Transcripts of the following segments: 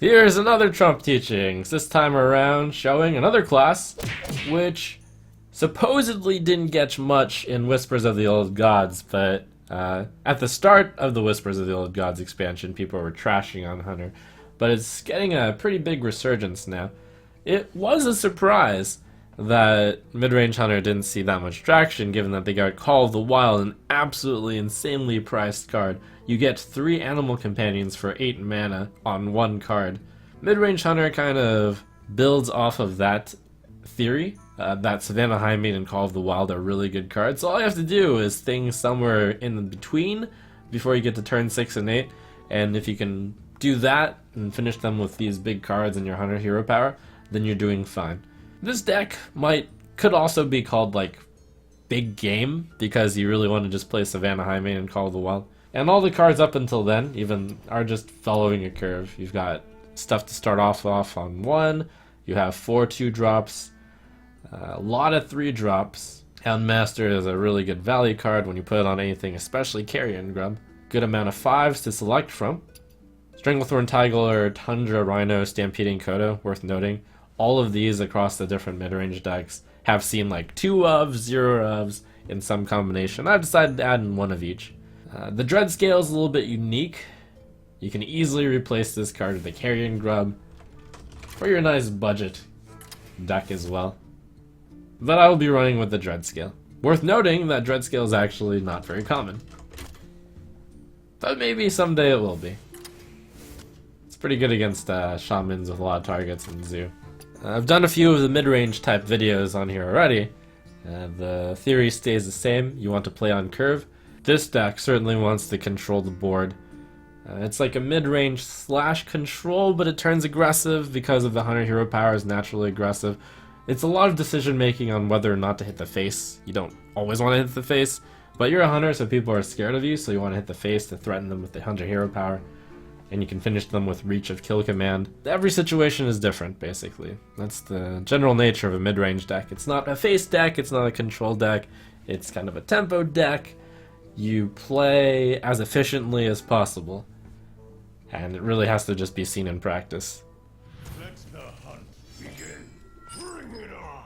Here's another Trump teachings, this time around showing another class, which supposedly didn't get much in Whispers of the Old Gods, but at the start of the Whispers of the Old Gods expansion, people were trashing on Hunter, but it's getting a pretty big resurgence now. It was a surprise that Midrange Hunter didn't see that much traction, given that they got Call of the Wild, an absolutely insanely priced card. You get 3 animal companions for 8 mana on 1 card. Midrange Hunter kind of builds off of that theory, that Savannah Highmane and Call of the Wild are really good cards, so all you have to do is things somewhere in between before you get to turn 6 and 8, and if you can do that and finish them with these big cards and your Hunter hero power, then you're doing fine. This deck could also be called like big game, because you really want to just play Savannah Highmane and Call of the Wild. And all the cards up until then even are just following a curve. You've got stuff to start off on 1, you have 4 2-drops, a lot of 3-drops. Houndmaster is a really good value card when you put it on anything, especially Carrion Grub. Good amount of 5s to select from. Stranglethorn Tiger, Tundra, Rhino, Stampeding Kodo, worth noting. All of these across the different mid-range decks have seen like 2 ofs, 0 ofs in some combination. I've decided to add in 1 of each. The Dread Scale is a little bit unique. You can easily replace this card with a Carrion Grub for your nice budget deck as well. But I will be running with the Dread Scale. Worth noting that Dread Scale is actually not very common. But maybe someday it will be. It's pretty good against shamans with a lot of targets and zoo. I've done a few of the mid-range type videos on here already. The theory stays the same. You want to play on curve. This deck certainly wants to control the board. It's like a mid-range / control, but it turns aggressive because of the Hunter hero power is naturally aggressive. It's a lot of decision making on whether or not to hit the face. You don't always want to hit the face, but you're a Hunter, so people are scared of you, so you want to hit the face to threaten them with the Hunter hero power. And you can finish them with Reach of Kill Command. Every situation is different, basically. That's the general nature of a mid-range deck. It's not a face deck, it's not a control deck, it's kind of a tempo deck. You play as efficiently as possible, and it really has to just be seen in practice. Let the hunt begin. Bring it on.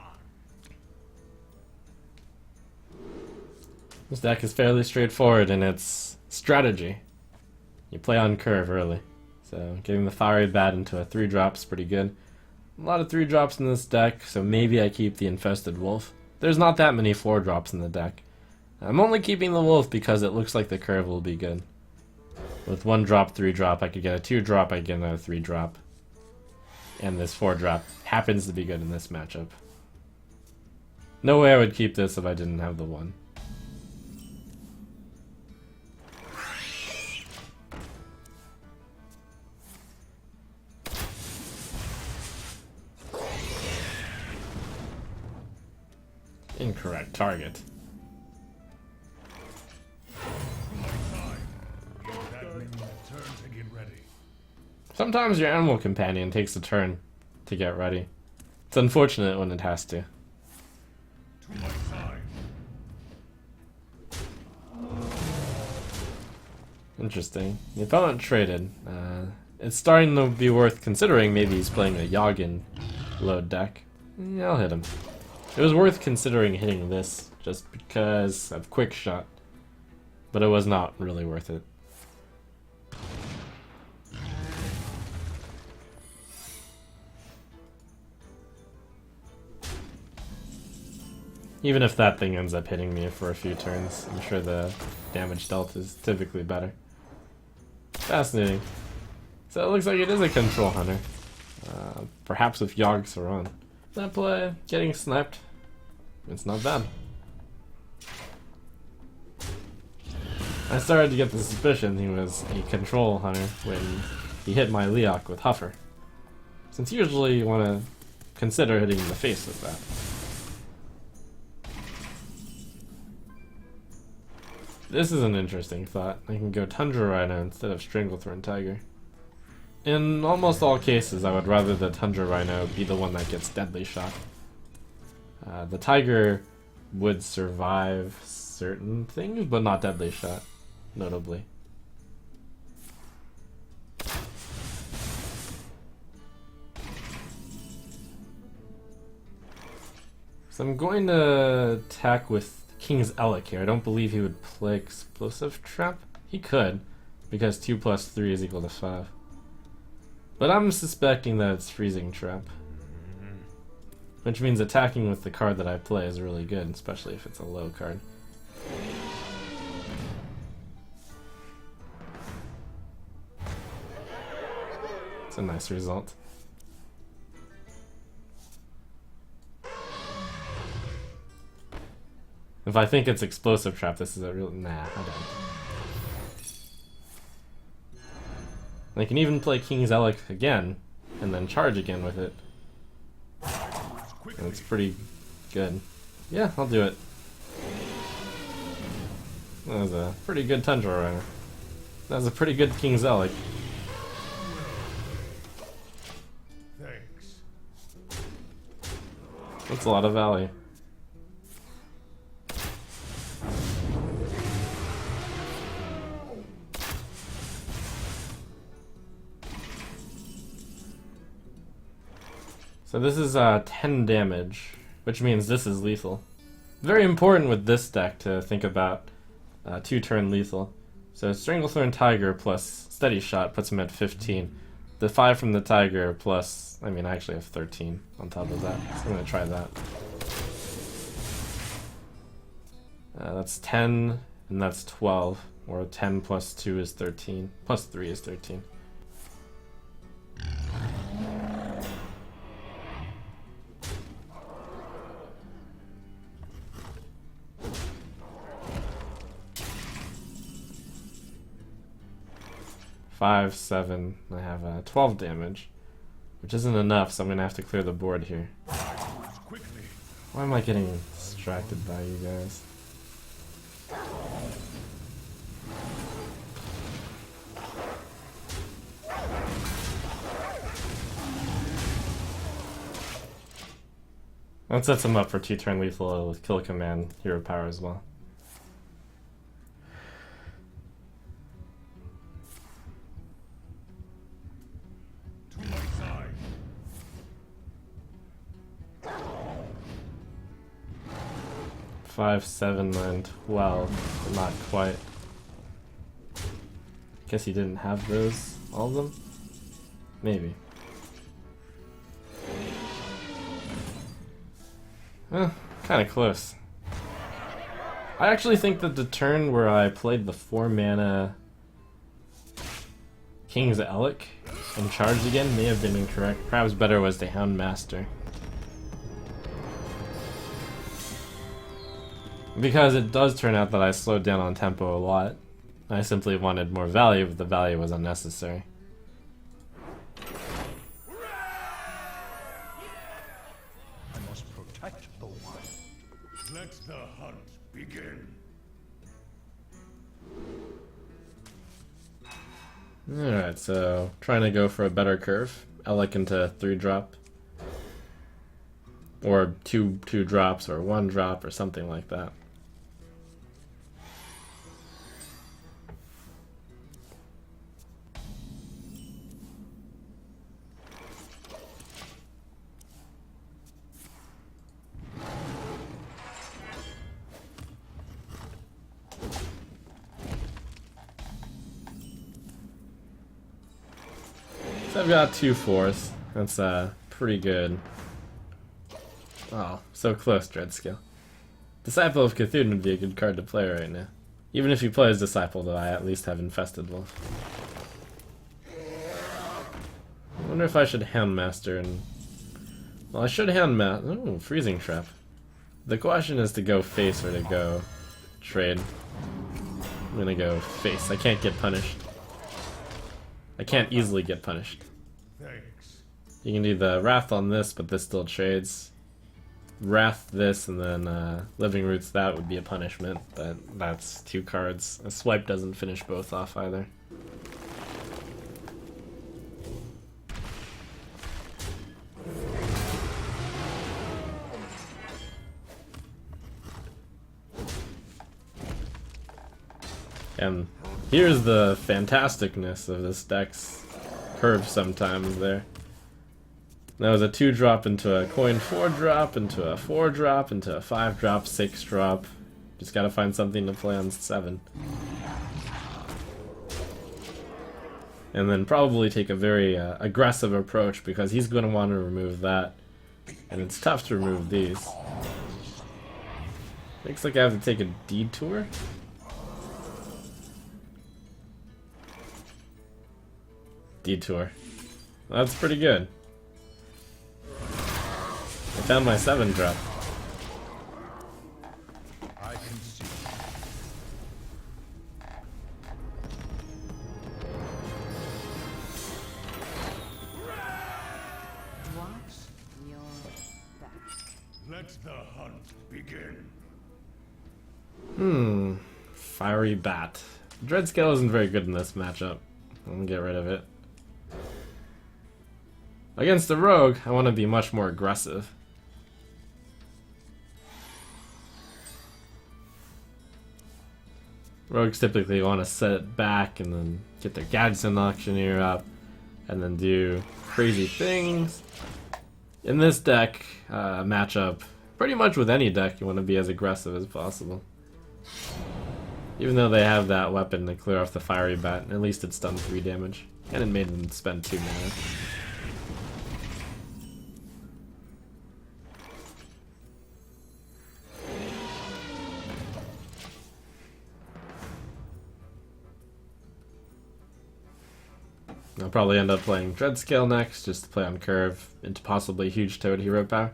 This deck is fairly straightforward in its strategy. You play on curve early, so getting the Fiery Bat into a 3-drop is pretty good. A lot of 3-drops in this deck, so maybe I keep the Infested Wolf. There's not that many 4-drops in the deck. I'm only keeping the Wolf because it looks like the curve will be good. With 1-drop, 3-drop, I could get a 2-drop, I could get another 3-drop. And this 4-drop happens to be good in this matchup. No way I would keep this if I didn't have the 1. Incorrect target. Turn to get ready. Sometimes your animal companion takes a turn to get ready. It's unfortunate when it has to. To my side. Interesting. The opponent traded. It's starting to be worth considering. Maybe he's playing a Yogin load deck. Yeah, I'll hit him. It was worth considering hitting this just because of Quick Shot, but it was not really worth it. Even if that thing ends up hitting me for a few turns, I'm sure the damage dealt is typically better. Fascinating. So it looks like it is a control Hunter. Perhaps with Yogs are on. That play, getting sniped, it's not bad. I started to get the suspicion he was a control Hunter when he hit my Leok with Huffer, since usually you want to consider hitting in the face with that. This is an interesting thought. I can go Tundra Rhino instead of Stranglethorn Tiger. In almost all cases, I would rather the Tundra Rhino be the one that gets Deadly Shot. The Tiger would survive certain things, but not Deadly Shot, notably. So I'm going to attack with King's Elec here. I don't believe he would play Explosive Trap. He could, because 2 plus 3 is equal to 5. But I'm suspecting that it's Freezing Trap. Which means attacking with the card that I play is really good, especially if it's a low card. It's a nice result. If I think it's Explosive Trap, this is a real... Nah, I don't. I can even play King's Elec again, and then charge again with it. And it's pretty good. Yeah, I'll do it. That was a pretty good Tundra Runner. That was a pretty good King's Elec. Thanks. That's a lot of value. So this is 10 damage, which means this is lethal. Very important with this deck to think about 2-turn lethal. So Stranglethorn Tiger plus Steady Shot puts him at 15. The 5 from the Tiger plus, I mean I actually have 13 on top of that, so I'm going to try that. That's 10, and that's 12, or 10 plus 2 is 13, plus 3 is 13. Five, 7, I have 12 damage, which isn't enough, so I'm gonna have to clear the board here. Why am I getting distracted by you guys? That sets him up for 2-turn lethal with Kill Command, Hero Power as well. To my side. 5, 7, 9, 12, but not quite. Guess he didn't have those, all of them? Maybe. Kinda close. I actually think that the turn where I played the 4-mana King's Elec and charged again may have been incorrect. Perhaps better was the Houndmaster. Because it does turn out that I slowed down on tempo a lot. I simply wanted more value, but the value was unnecessary. Let the hunt begin. Alright, so trying to go for a better curve. Elec into 3-drop. Or 2 drops, or 1 drop, or something like that. So I've got 2 4s. That's pretty good. Oh, so close, Dreadskill. Disciple of Cthulhu would be a good card to play right now. Even if you play as Disciple, though, I at least have Infested Wolf. I wonder if I should Houndmaster and... Well, I should Houndmaster... Oh, Freezing Trap. The question is to go face or to go trade. I'm gonna go face. I can't get punished. I can't easily get punished. Thanks. You can do the Wrath on this, but this still trades. Wrath this, and then Living Roots that would be a punishment, but that's 2 cards. A swipe doesn't finish both off either. And here's the fantasticness of this deck's curve sometimes there. That was a 2-drop into a coin 4-drop, into a 4-drop, into a 5-drop, 6-drop. Just gotta find something to play on 7. And then probably take a very aggressive approach because he's going to want to remove that. And it's tough to remove these. Looks like I have to take a detour. Detour. That's pretty good. I found my 7-drop. I can see. Watch your back. Let the hunt begin. Fiery Bat. Dreadscale isn't very good in this matchup. I'm gonna get rid of it. Against the Rogue, I want to be much more aggressive. Rogues typically want to set it back and then get their Gadsden Auctioneer up and then do crazy things. In this deck matchup, pretty much with any deck you want to be as aggressive as possible. Even though they have that weapon to clear off the Fiery Bat, at least it's done 3 damage. And it made them spend 2 mana. I'll probably end up playing Dreadscale next, just to play on curve into possibly Huge Toad hero power.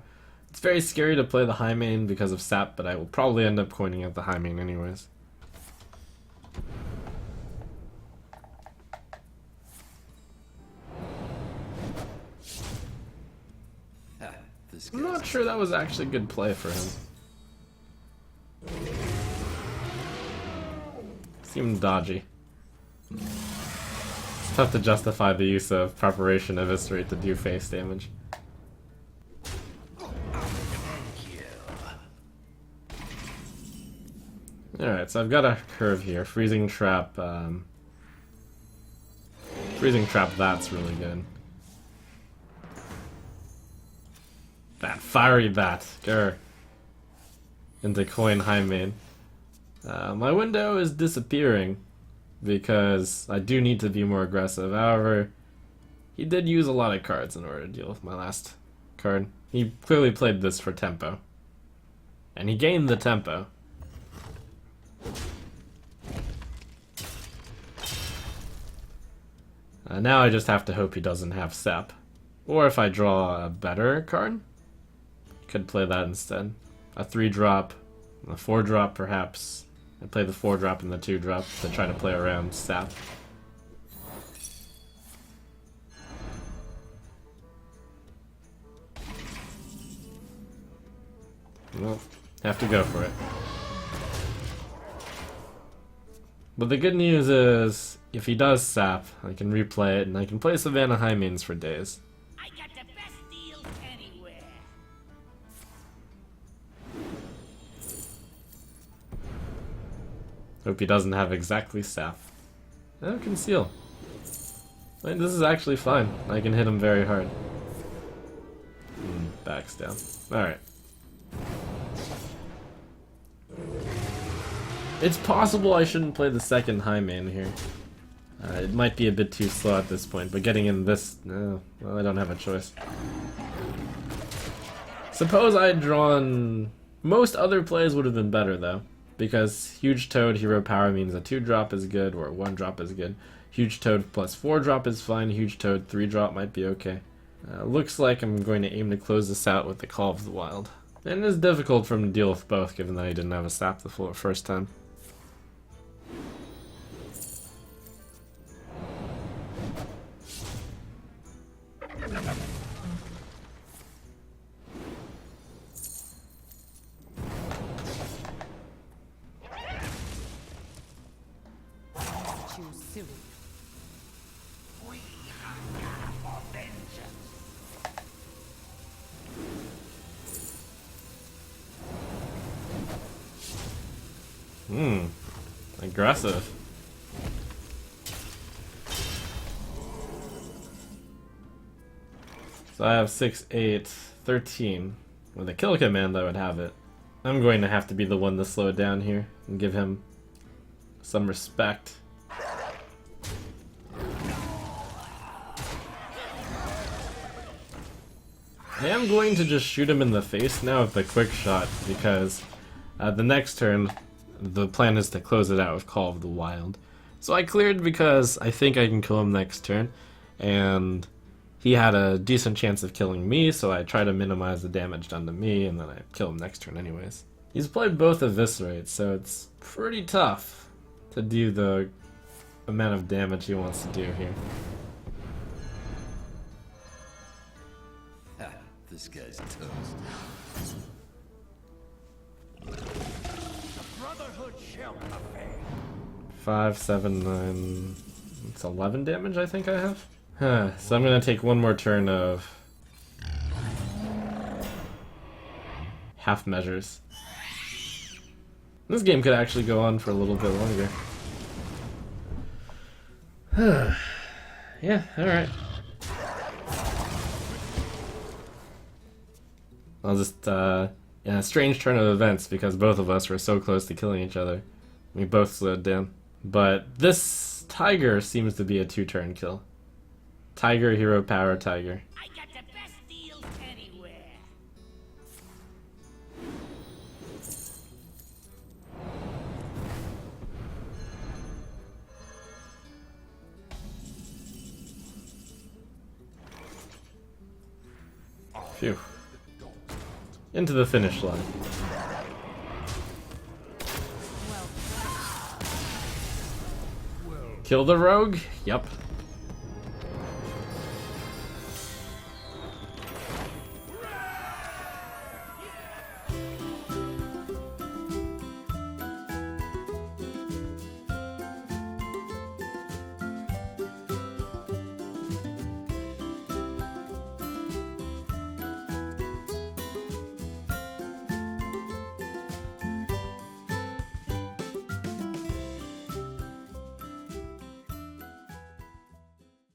It's very scary to play the high main because of sap, but I will probably end up coining at the high main anyways. I'm not sure that was actually good play for him. Seemed dodgy. It's tough to justify the use of Preparation Eviscerate to do face damage. Alright, so I've got a curve here. Freezing Trap, that's really good. That Fiery Bat, grr. Into coin high main. My window is disappearing because I do need to be more aggressive. However, he did use a lot of cards in order to deal with my last card. He clearly played this for tempo. And he gained the tempo. Now I just have to hope he doesn't have Sep. Or if I draw a better card, could play that instead. A 3-drop, a 4-drop perhaps. I play the 4-drop and the 2-drop to try to play around Sap. Well, have to go for it. But the good news is, if he does Sap, I can replay it and I can play Savannah high mains for days. I got the best deal anywhere. Hope he doesn't have exactly Sap. Oh, Conceal. I mean, this is actually fine. I can hit him very hard. Backs down. Alright. It's possible I shouldn't play the second high main here. It might be a bit too slow at this point, but getting in this... well, I don't have a choice. Suppose I had drawn... Most other plays would have been better, though. Because Huge Toad hero power means a 2-drop is good, or a 1-drop is good. Huge Toad plus 4-drop is fine. Huge Toad 3-drop might be okay. Looks like I'm going to aim to close this out with the Call of the Wild. And it is difficult for him to deal with both, given that he didn't have a sap the first time. Too soon. We hunger for vengeance. Aggressive. So I have 6, 8, 13. With a kill command I would have it. I'm going to have to be the one to slow it down here and give him some respect. I am going to just shoot him in the face now with the quick shot because the next turn the plan is to close it out with Call of the Wild. So I cleared because I think I can kill him next turn, and he had a decent chance of killing me, so I try to minimize the damage done to me, and then I kill him next turn anyways. He's played both Eviscerate, so it's pretty tough to do the amount of damage he wants to do here. This guy's toast. The Brotherhood shall prevail. 5, 7, 9... It's 11 damage I think I have? So I'm gonna take one more turn of half measures. This game could actually go on for a little bit longer. Yeah, alright. I'll just, yeah, a strange turn of events because both of us were so close to killing each other. We both slowed down. But this Tiger seems to be a 2-turn kill. Tiger, hero power, Tiger. I got the best deal anywhere. Phew. Into the finish line. Kill the rogue? Yep.